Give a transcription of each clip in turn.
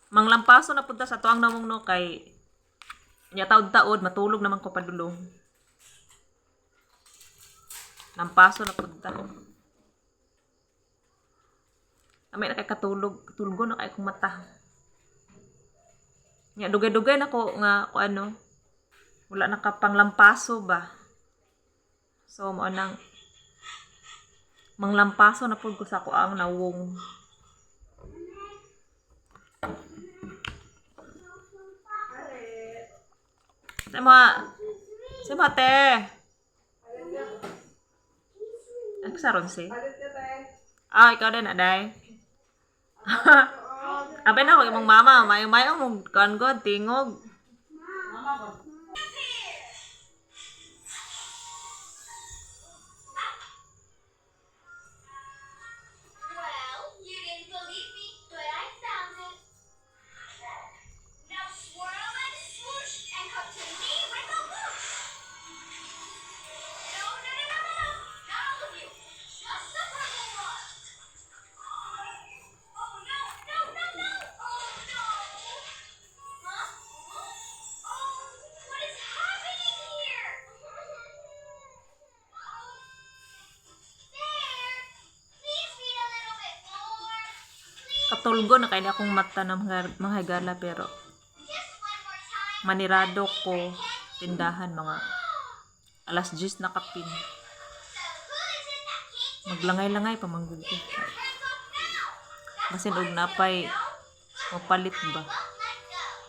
Manglampaso na punta sa tuang namong no kay nya taod-taod matulog naman ko padulong. Lampaso na punta. Amay na kay katulgo na kay kong mata. Nya dugay-dugay na ko nga ko ano. Wala na ka panglampaso ba. So mo nang manglampaso na pud ko sa ko ang nawong. Sa mga te. Ano sa ron si? Ah, ikaw din aday. Abay na ako imong mama, mayo-mayo mong kangod tingog. Well, you didn't believe me, but I found it. Now swirl and swoosh and come to me with a whoosh. No, no, no, no, no, no. Not all of you. Just the purple one. Oh, no, no, no, no. Oh, no. Huh? Oh, what is happening here? There. Please read a little bit more. Please. Katulgo na kay akong mata ng mga higala pero Just one more time. manirado ko tindahan mga alas 10 na kapin. So who is it that can't Maglangay-langay pa manggug ko. hands off now? That's Basin og napay mapalit ba. won't let go.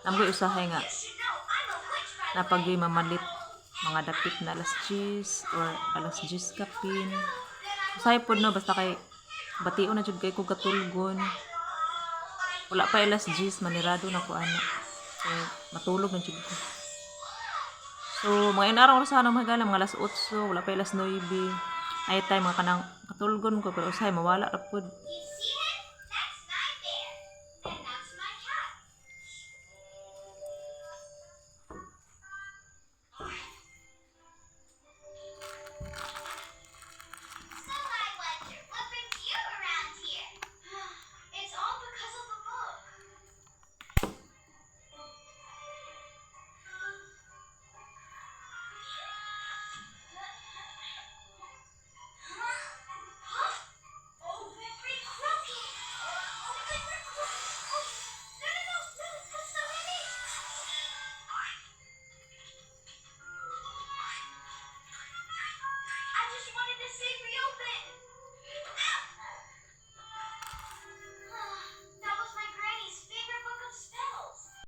Namgoy usahay nga You should know I'm a witch by the napagyoy mamalit mga dapit na alas 10 or alas 10 kapin. Usahay pod no basta kay bation na jud kay ko katulgon. Wala pa alas 10 manirado na ko ana. So matulog na jud ko. So mga inaraw ko sa anong magala mga alas 8, wala pa alas 9. Ay time mga kanang katulgon ko pero usahay mawala ra pod.